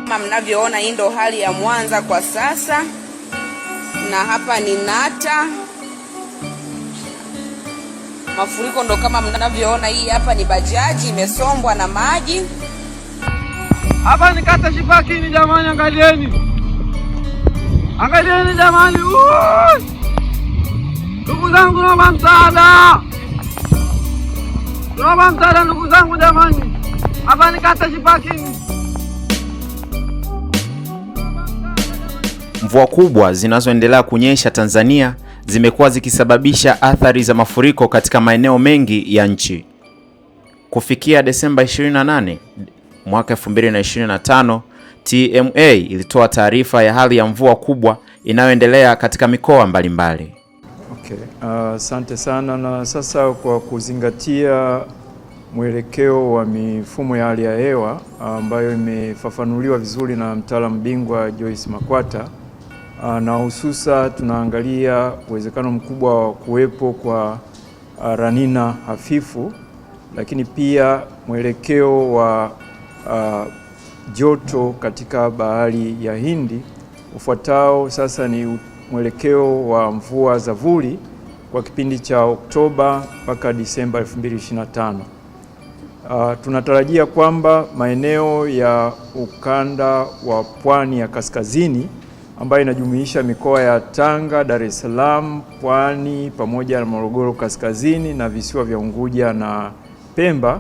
Kama mnavyoona, hii ndo hali ya Mwanza kwa sasa, na hapa ni Nata. Mafuriko ndo kama mnavyoona, hii hapa ni bajaji imesombwa na maji. Hapa ni kata Shipakini jamani, angalieni. Angalieni jamani. Ndugu zangu naomba msaada. Naomba msaada ndugu zangu jamani. Hapa ni kata Shipakini. Mvua kubwa zinazoendelea kunyesha Tanzania zimekuwa zikisababisha athari za mafuriko katika maeneo mengi ya nchi. Kufikia Desemba 28 mwaka 2025, TMA ilitoa taarifa ya hali ya mvua kubwa inayoendelea katika mikoa mbalimbali. Asante sana. Na sasa kwa kuzingatia mwelekeo wa mifumo ya hali ya hewa ambayo imefafanuliwa vizuri na mtaalamu bingwa Joyce Makwata, na hususa tunaangalia uwezekano mkubwa wa kuwepo kwa La Nina hafifu, lakini pia mwelekeo wa joto katika bahari ya Hindi. Ufuatao sasa ni mwelekeo wa mvua za vuli kwa kipindi cha Oktoba mpaka Disemba 2025. Tunatarajia kwamba maeneo ya ukanda wa pwani ya kaskazini ambayo inajumuisha mikoa ya Tanga, Dar es Salaam, Pwani pamoja na Morogoro kaskazini na visiwa vya Unguja na Pemba,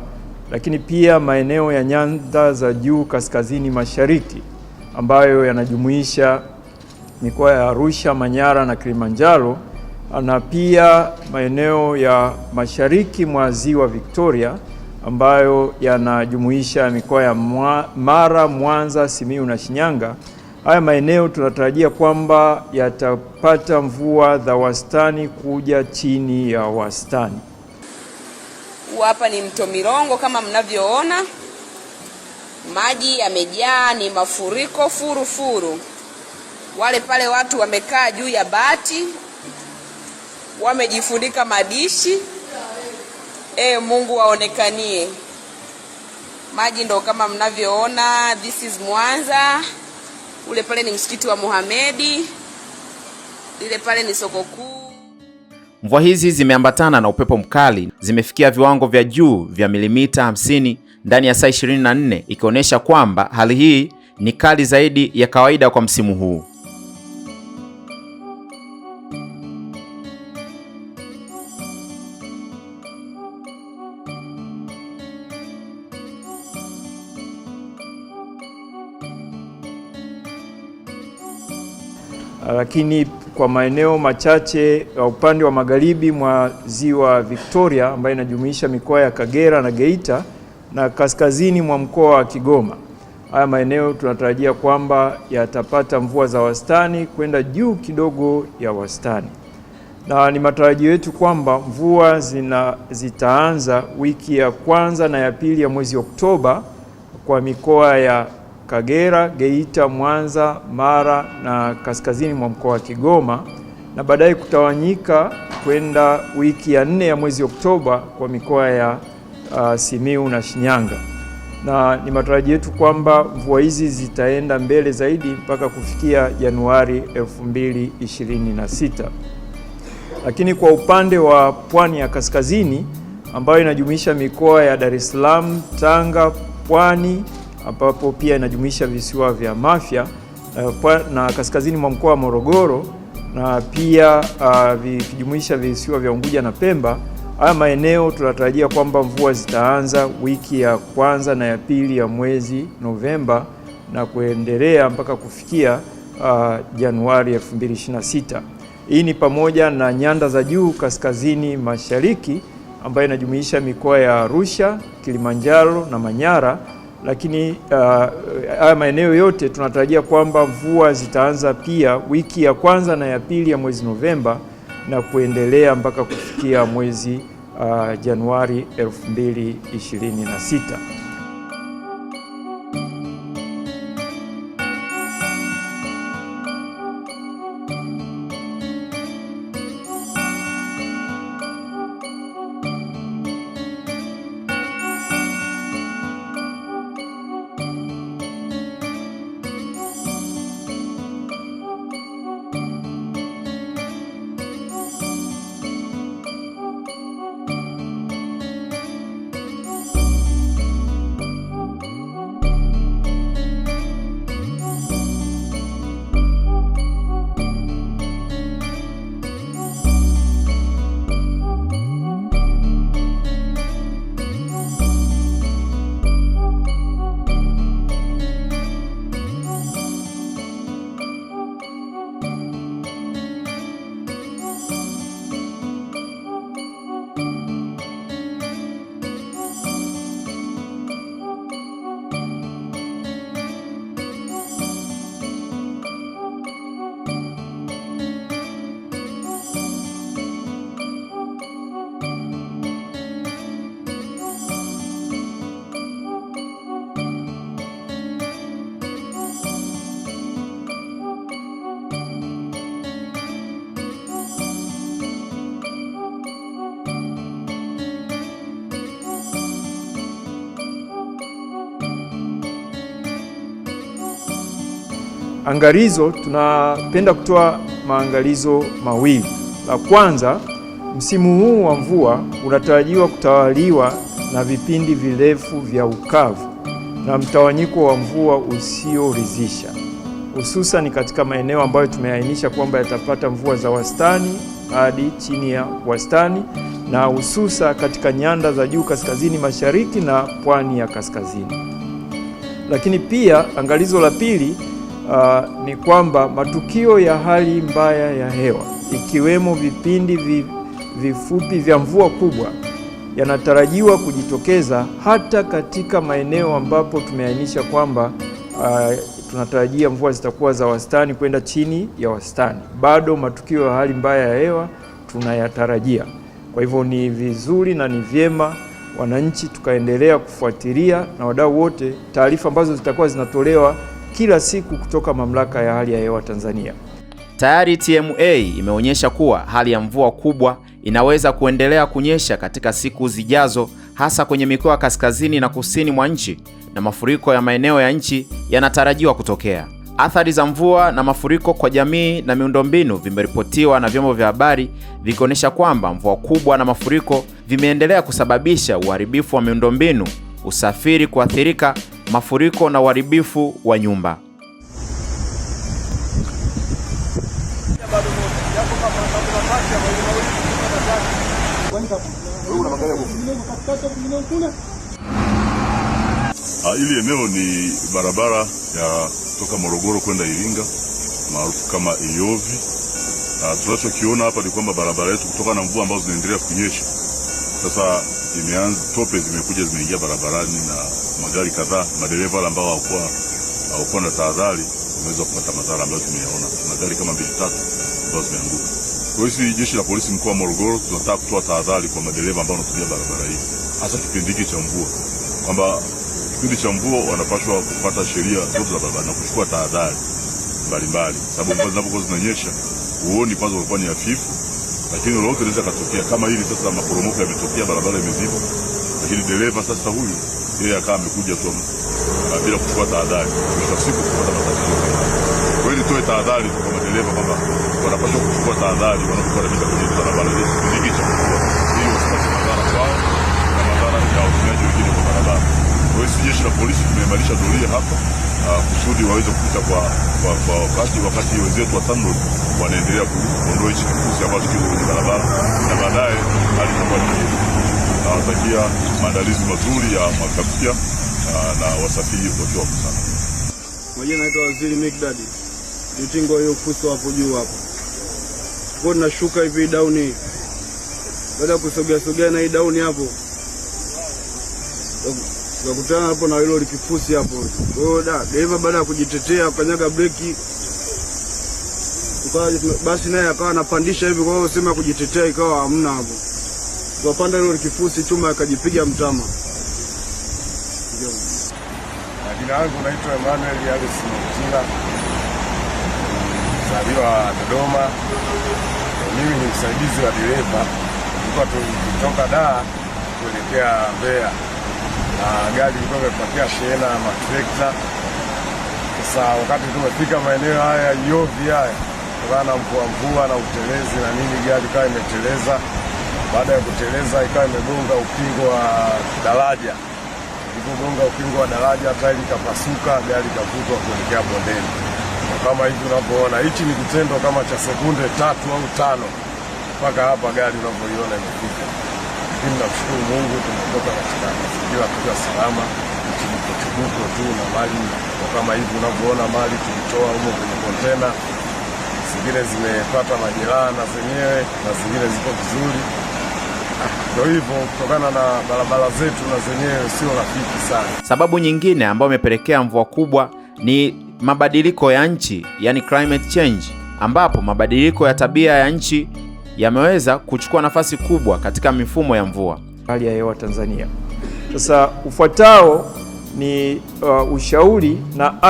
lakini pia maeneo ya nyanda za juu kaskazini mashariki ambayo yanajumuisha mikoa ya Arusha, Manyara na Kilimanjaro, na pia maeneo ya mashariki mwa ziwa Victoria ambayo yanajumuisha mikoa ya Mara, Mwanza, Simiyu na Shinyanga. Haya maeneo tunatarajia kwamba yatapata mvua za wastani kuja chini ya wastani. Hapa ni mto Mirongo kama mnavyoona, maji yamejaa, ni mafuriko furu. Wale pale watu wamekaa juu ya bati, wamejifunika madishi. Mungu waonekanie. Maji ndo kama mnavyoona. This is Mwanza. Ule pale ni msikiti wa Muhamedi. Ile pale ni soko kuu. Mvua hizi zimeambatana na upepo mkali, zimefikia viwango vya juu vya milimita 50 ndani ya saa 24, ikionyesha kwamba hali hii ni kali zaidi ya kawaida kwa msimu huu. Lakini kwa maeneo machache upande wa magharibi mwa ziwa Victoria ambayo inajumuisha mikoa ya Kagera na Geita na kaskazini mwa mkoa wa Kigoma, haya maeneo tunatarajia kwamba yatapata mvua za wastani kwenda juu kidogo ya wastani. Na ni matarajio yetu kwamba mvua zitaanza wiki ya kwanza na ya pili ya mwezi Oktoba kwa mikoa ya Kagera, Geita, Mwanza, Mara na kaskazini mwa mkoa wa Kigoma, na baadaye kutawanyika kwenda wiki ya 4 ya mwezi Oktoba kwa mikoa ya Simiyu na Shinyanga. Na ni matarajio yetu kwamba mvua hizi zitaenda mbele zaidi mpaka kufikia Januari 2026. Lakini kwa upande wa pwani ya kaskazini ambayo inajumuisha mikoa ya Dar es Salaam, Tanga, Pwani ambapo pia inajumuisha visiwa vya Mafia na kaskazini mwa mkoa wa Morogoro, na pia vikijumuisha visiwa vya Unguja na Pemba. Haya maeneo tunatarajia kwamba mvua zitaanza wiki ya kwanza na ya pili ya mwezi Novemba na kuendelea mpaka kufikia Januari 2026. Hii ni pamoja na nyanda za juu kaskazini mashariki ambayo inajumuisha mikoa ya Arusha, Kilimanjaro na Manyara. Lakini haya maeneo yote tunatarajia kwamba mvua zitaanza pia wiki ya kwanza na ya pili ya mwezi Novemba na kuendelea mpaka kufikia mwezi Januari 2026. angalizo, tunapenda kutoa maangalizo mawili. La kwanza, msimu huu wa mvua unatarajiwa kutawaliwa na vipindi virefu vya ukavu na mtawanyiko wa mvua usioridhisha, hususan katika maeneo ambayo tumeainisha kwamba yatapata mvua za wastani hadi chini ya wastani, na hususa katika nyanda za juu kaskazini mashariki na pwani ya kaskazini. Lakini pia angalizo la pili ni kwamba matukio ya hali mbaya ya hewa ikiwemo vipindi vifupi vya mvua kubwa yanatarajiwa kujitokeza hata katika maeneo ambapo tumeainisha kwamba tunatarajia mvua zitakuwa za wastani kwenda chini ya wastani. Bado matukio ya hali mbaya ya hewa tunayatarajia. Kwa hivyo ni vizuri na ni vyema wananchi tukaendelea kufuatilia na wadau wote taarifa ambazo zitakuwa zinatolewa kila siku kutoka Mamlaka ya Hali ya Hewa Tanzania. Tayari TMA imeonyesha kuwa hali ya mvua kubwa inaweza kuendelea kunyesha katika siku zijazo, hasa kwenye mikoa kaskazini na kusini mwa nchi, na mafuriko ya maeneo ya nchi yanatarajiwa kutokea. Athari za mvua na mafuriko kwa jamii na miundombinu vimeripotiwa na vyombo vya habari vikionyesha kwamba mvua kubwa na mafuriko vimeendelea kusababisha uharibifu wa miundombinu, usafiri kuathirika, mafuriko na uharibifu wa nyumba. Hili eneo ni barabara ya kutoka Morogoro kwenda Iringa maarufu kama Iyovi. Tunachokiona hapa ni kwamba barabara yetu kutokana na mvua ambazo zinaendelea kunyesha sasa imeanza, tope zimekuja zimeingia barabarani, na magari kadhaa, madereva ambao hawakuwa na tahadhari wameweza kupata madhara ambayo tumeyaona. Kuna gari kama 2-3 ambazo zimeanguka. Kwa hiyo sisi jeshi la polisi mkoa wa Morogoro tunataka kutoa tahadhari kwa madereva ambao wanatumia barabara hii, hasa kipindi hiki cha mvua, kwamba kipindi cha mvua wanapaswa kufuata sheria zote za barabara na kuchukua tahadhari mbalimbali, sababu mvua zinapokuwa zinanyesha huoni kwanza unakuwa ni hafifu, lakini lolote linaweza katokea. Kama hili sasa, maporomoko yametokea, barabara imeziba, lakini dereva sasa huyu yeye akawa amekuja tu bila kuchukua tahadhari, kwa siku kupata matatizo. Kwa hiyo nitoe tahadhari kwa madereva kwamba wanapaswa kuchukua tahadhari wanapokuwa wanapita kwenye barabara hizi kipindi cha mvua, ili wasipate madhara kwao na madhara ya watumiaji wengine kwa barabara. Kwa hiyo jeshi la polisi tumeimarisha doria hapa kusudi waweze kupita kwa wakati wenzetu wa TANROADS wanaendelea kuondoa hichi kifusi ambacho kiko kwenye barabara, na baadaye hali itakuwa ni nzuri. Nawatakia maandalizi mazuri ya mwaka mpya na wasafiri wakiwa sana. Majina naitwa Waziri Mikdadi. Nitingo hiyo kuso hapo juu hapo. Kwa tunashuka hivi down. Baada ya kusogea na hii down hapo, tukakutana hapo na hilo likifusi hapo. Kwa hiyo dereva baada ya kujitetea kanyaga breki, basi naye akawa anapandisha hivi, kwa hiyo sema kujitetea ikawa hamna hapo. Tukapanda hilo likifusi, chuma akajipiga mtama. Jina langu naitwa Emmanuel Alice Mtila, mzaliwa Dodoma. Mimi ni msaidizi wa dereva. Tulikuwa tukitoka Dar kuelekea Mbeya na gari ilikuwa imepakia shehena ya matrekta. Sasa wakati tumefika maeneo haya Iyovi haya, kutokana na mvua na utelezi na nini, gari ikawa imeteleza. Baada ya kuteleza ikawa imegonga ukingo wa daraja. Ilipogonga ukingo wa daraja, tairi ikapasuka, gari ikavutwa kuelekea bondeni. Kama hivi unavyoona, hichi ni kitendo kama cha sekunde 3 au 5 mpaka hapa gari unavyoiona imefika. Lakini namshukuru Mungu tumetoka katika mazingira tukiwa salama, chibuko tu na mali kama hivi unavyoona, mali tulitoa huko kwenye kontena, zingine zimepata majeraha na zenyewe na zingine ziko vizuri. Ndio hivyo, kutokana na barabara zetu na zenyewe sio rafiki sana. Sababu nyingine ambayo imepelekea mvua kubwa ni mabadiliko ya nchi, yani climate change, ambapo mabadiliko ya tabia ya nchi yameweza kuchukua nafasi kubwa katika mifumo ya mvua. Hali ya hewa Tanzania. Sasa ufuatao ni ushauri na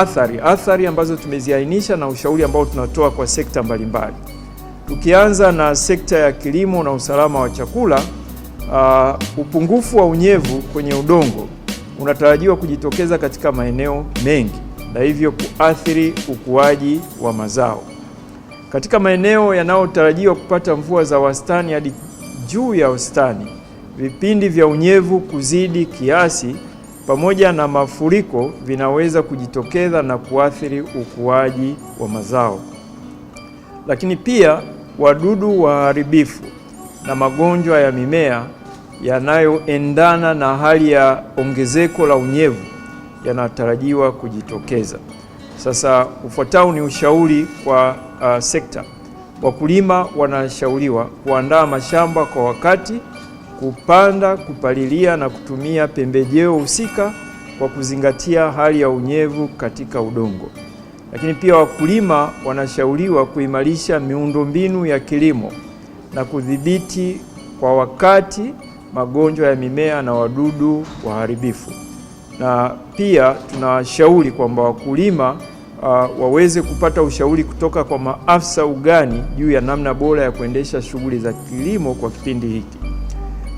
athari ambazo tumeziainisha na ushauri ambao tunatoa kwa sekta mbalimbali. Tukianza na sekta ya kilimo na usalama wa chakula, upungufu wa unyevu kwenye udongo unatarajiwa kujitokeza katika maeneo mengi, na hivyo kuathiri ukuaji wa mazao. Katika maeneo yanayotarajiwa kupata mvua za wastani hadi juu ya wastani, vipindi vya unyevu kuzidi kiasi pamoja na mafuriko vinaweza kujitokeza na kuathiri ukuaji wa mazao. Lakini pia wadudu waharibifu na magonjwa ya mimea yanayoendana na hali ya ongezeko la unyevu yanatarajiwa kujitokeza. Sasa ufuatao ni ushauri kwa sekta. Wakulima wanashauriwa kuandaa mashamba kwa wakati, kupanda, kupalilia na kutumia pembejeo husika kwa kuzingatia hali ya unyevu katika udongo. Lakini pia wakulima wanashauriwa kuimarisha miundombinu ya kilimo na kudhibiti kwa wakati magonjwa ya mimea na wadudu waharibifu. Na pia tunashauri kwamba wakulima waweze kupata ushauri kutoka kwa maafisa ugani juu ya namna bora ya kuendesha shughuli za kilimo kwa kipindi hiki.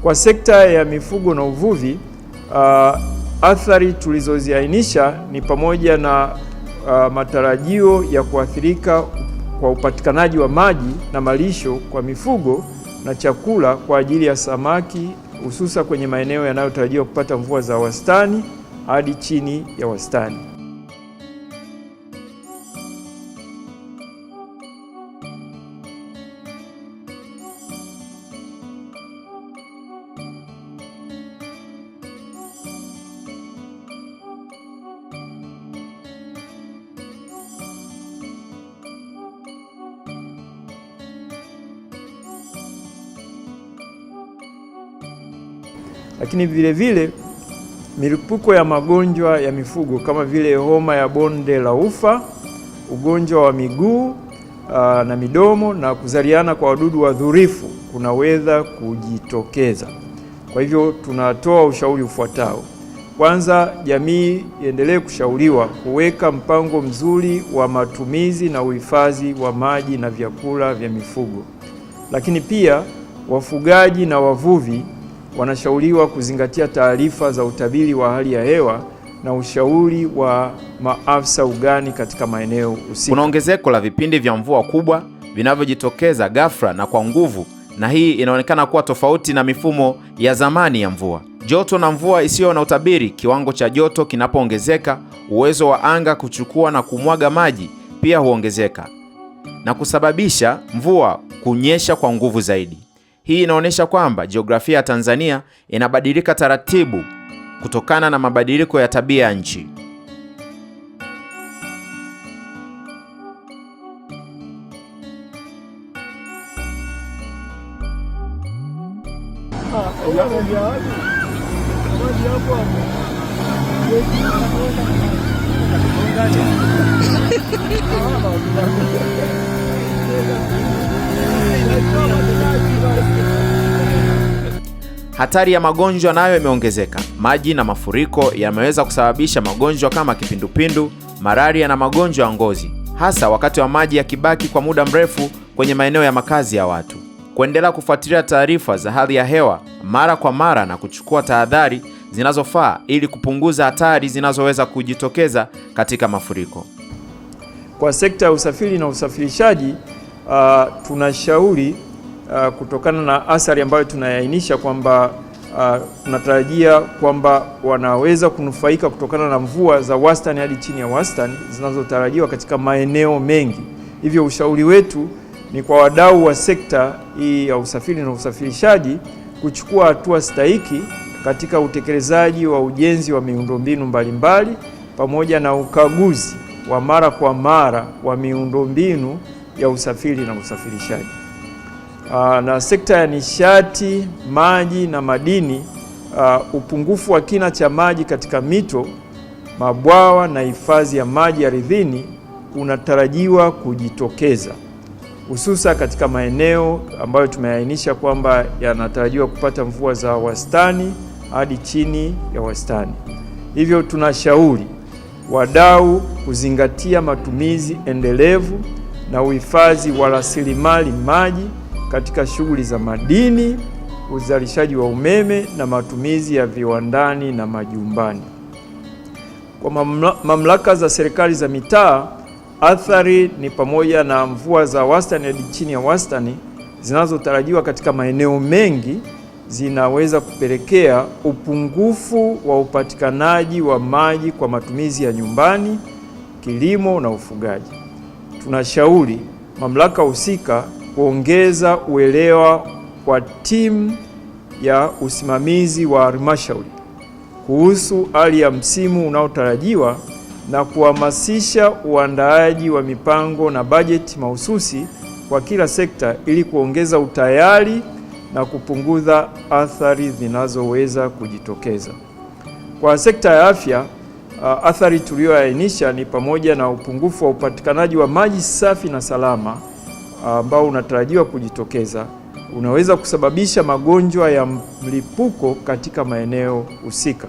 Kwa sekta ya mifugo na uvuvi, athari tulizoziainisha ni pamoja na matarajio ya kuathirika kwa upatikanaji wa maji na malisho kwa mifugo na chakula kwa ajili ya samaki, hususa kwenye maeneo yanayotarajiwa kupata mvua za wastani hadi chini ya wastani. Lakini vile vile milipuko ya magonjwa ya mifugo kama vile homa ya bonde la ufa, ugonjwa wa miguu na midomo na kuzaliana kwa wadudu wadhurifu kunaweza kujitokeza. Kwa hivyo tunatoa ushauri ufuatao. Kwanza, jamii iendelee kushauriwa kuweka mpango mzuri wa matumizi na uhifadhi wa maji na vyakula vya mifugo. Lakini pia wafugaji na wavuvi wanashauriwa kuzingatia taarifa za utabiri wa hali ya hewa na ushauri wa maafisa ugani katika maeneo husika. Kuna ongezeko la vipindi vya mvua kubwa vinavyojitokeza ghafla na kwa nguvu, na hii inaonekana kuwa tofauti na mifumo ya zamani ya mvua. Joto na mvua isiyo na utabiri. Kiwango cha joto kinapoongezeka, uwezo wa anga kuchukua na kumwaga maji pia huongezeka na kusababisha mvua kunyesha kwa nguvu zaidi. Hii inaonyesha kwamba jiografia ya Tanzania inabadilika taratibu kutokana na mabadiliko ya tabia ya nchi. Hatari ya magonjwa nayo imeongezeka. Maji na mafuriko yameweza kusababisha magonjwa kama kipindupindu, malaria na magonjwa ya ngozi, hasa wakati wa maji yakibaki kwa muda mrefu kwenye maeneo ya makazi ya watu. Kuendelea kufuatilia taarifa za hali ya hewa mara kwa mara na kuchukua tahadhari zinazofaa ili kupunguza hatari zinazoweza kujitokeza katika mafuriko. Kwa sekta ya usafiri na usafirishaji, tunashauri kutokana na athari ambayo tunaainisha kwamba tunatarajia kwamba wanaweza kunufaika kutokana na mvua za wastani hadi chini ya wastani zinazotarajiwa katika maeneo mengi. Hivyo ushauri wetu ni kwa wadau wa sekta hii ya usafiri na usafirishaji kuchukua hatua stahiki katika utekelezaji wa ujenzi wa miundombinu mbalimbali pamoja na ukaguzi wa mara kwa mara wa miundombinu ya usafiri na usafirishaji. Na sekta ya nishati, maji na madini, upungufu wa kina cha maji katika mito, mabwawa na hifadhi ya maji ardhini unatarajiwa kujitokeza, hususa katika maeneo ambayo tumeainisha kwamba yanatarajiwa kupata mvua za wastani hadi chini ya wastani. Hivyo tunashauri wadau kuzingatia matumizi endelevu na uhifadhi wa rasilimali maji katika shughuli za madini, uzalishaji wa umeme na matumizi ya viwandani na majumbani. Kwa mamlaka za serikali za mitaa, athari ni pamoja na mvua za wastani hadi chini ya wastani zinazotarajiwa katika maeneo mengi zinaweza kupelekea upungufu wa upatikanaji wa maji kwa matumizi ya nyumbani, kilimo na ufugaji. Tunashauri mamlaka husika kuongeza uelewa kwa timu ya usimamizi wa halmashauri kuhusu hali ya msimu unaotarajiwa na kuhamasisha uandaaji wa mipango na bajeti mahususi kwa kila sekta ili kuongeza utayari na kupunguza athari zinazoweza kujitokeza. Kwa sekta ya afya, athari tuliyoainisha ni pamoja na upungufu wa upatikanaji wa maji safi na salama ambao unatarajiwa kujitokeza, unaweza kusababisha magonjwa ya mlipuko katika maeneo husika.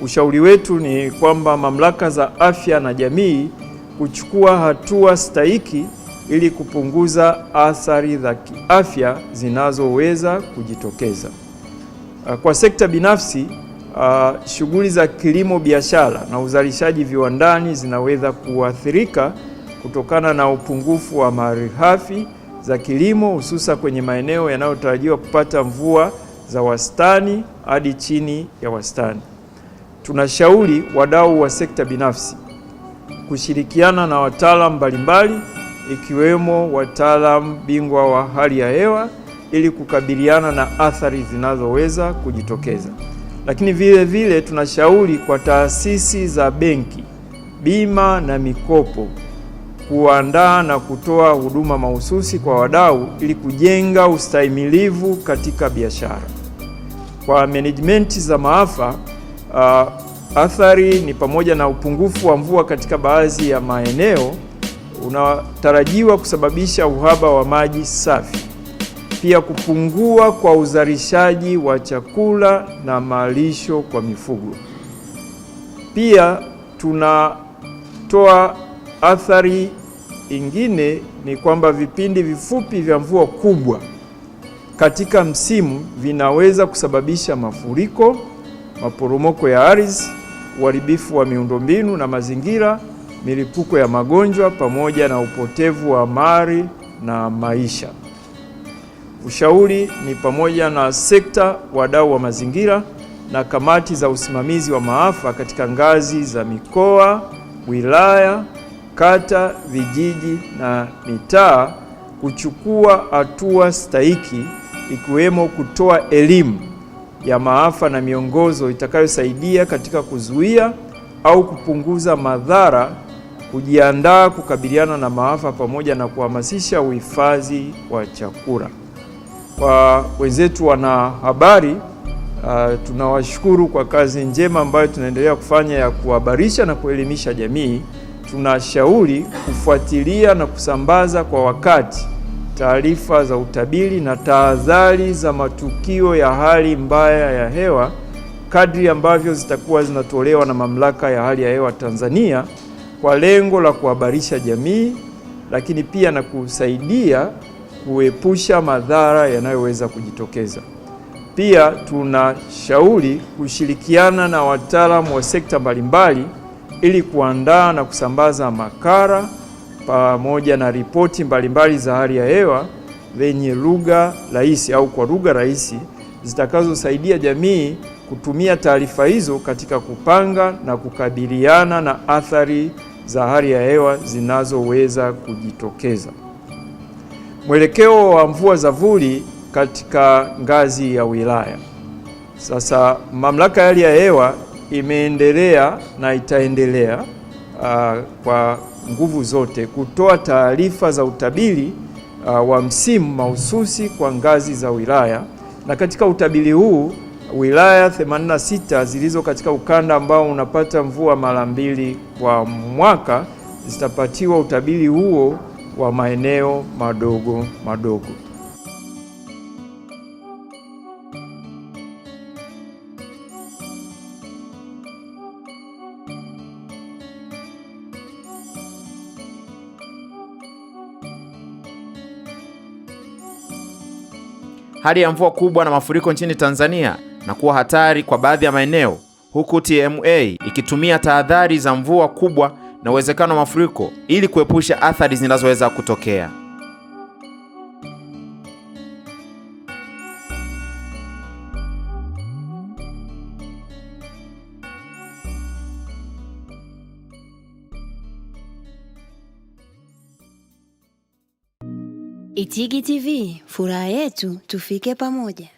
Ushauri wetu ni kwamba mamlaka za afya na jamii kuchukua hatua stahiki ili kupunguza athari za kiafya zinazoweza kujitokeza. Kwa sekta binafsi, shughuli za kilimo biashara na uzalishaji viwandani zinaweza kuathirika kutokana na upungufu wa malighafi za kilimo, hususa kwenye maeneo yanayotarajiwa kupata mvua za wastani hadi chini ya wastani. Tunashauri wadau wa sekta binafsi kushirikiana na wataalamu mbalimbali ikiwemo wataalamu bingwa wa hali ya hewa ili kukabiliana na athari zinazoweza kujitokeza. Lakini vile vile tunashauri kwa taasisi za benki, bima na mikopo kuandaa na kutoa huduma mahususi kwa wadau ili kujenga ustahimilivu katika biashara. Kwa management za maafa, athari ni pamoja na upungufu wa mvua katika baadhi ya maeneo unatarajiwa kusababisha uhaba wa maji safi, pia kupungua kwa uzalishaji wa chakula na malisho kwa mifugo. Pia tunatoa athari ingine ni kwamba vipindi vifupi vya mvua kubwa katika msimu vinaweza kusababisha mafuriko, maporomoko ya ardhi, uharibifu wa miundombinu na mazingira, milipuko ya magonjwa pamoja na upotevu wa mali na maisha. Ushauri ni pamoja na sekta, wadau wa mazingira na kamati za usimamizi wa maafa katika ngazi za mikoa, wilaya, kata, vijiji na mitaa kuchukua hatua stahiki ikiwemo kutoa elimu ya maafa na miongozo itakayosaidia katika kuzuia au kupunguza madhara, kujiandaa kukabiliana na maafa pamoja na kuhamasisha uhifadhi wa chakula. Kwa wenzetu wanahabari, tunawashukuru kwa kazi njema ambayo tunaendelea kufanya ya kuhabarisha na kuelimisha jamii. Tunashauri kufuatilia na kusambaza kwa wakati taarifa za utabiri na tahadhari za matukio ya hali mbaya ya hewa kadri ambavyo zitakuwa zinatolewa na Mamlaka ya Hali ya Hewa Tanzania kwa lengo la kuhabarisha jamii, lakini pia na kusaidia kuepusha madhara yanayoweza kujitokeza. Pia tunashauri kushirikiana na wataalamu wa sekta mbalimbali ili kuandaa na kusambaza makala pamoja na ripoti mbalimbali za hali ya hewa zenye lugha rahisi au kwa lugha rahisi zitakazosaidia jamii kutumia taarifa hizo katika kupanga na kukabiliana na athari za hali ya hewa zinazoweza kujitokeza. Mwelekeo wa mvua za vuli katika ngazi ya wilaya. Sasa Mamlaka ya Hali ya Hewa imeendelea na itaendelea kwa nguvu zote kutoa taarifa za utabiri wa msimu mahususi kwa ngazi za wilaya, na katika utabiri huu wilaya 86 zilizo katika ukanda ambao unapata mvua mara mbili kwa mwaka zitapatiwa utabiri huo wa maeneo madogo madogo. Hali ya mvua kubwa na mafuriko nchini Tanzania na kuwa hatari kwa baadhi ya maeneo huku TMA ikitumia tahadhari za mvua kubwa na uwezekano wa mafuriko ili kuepusha athari zinazoweza kutokea. Itigi TV, furaha yetu tufike pamoja.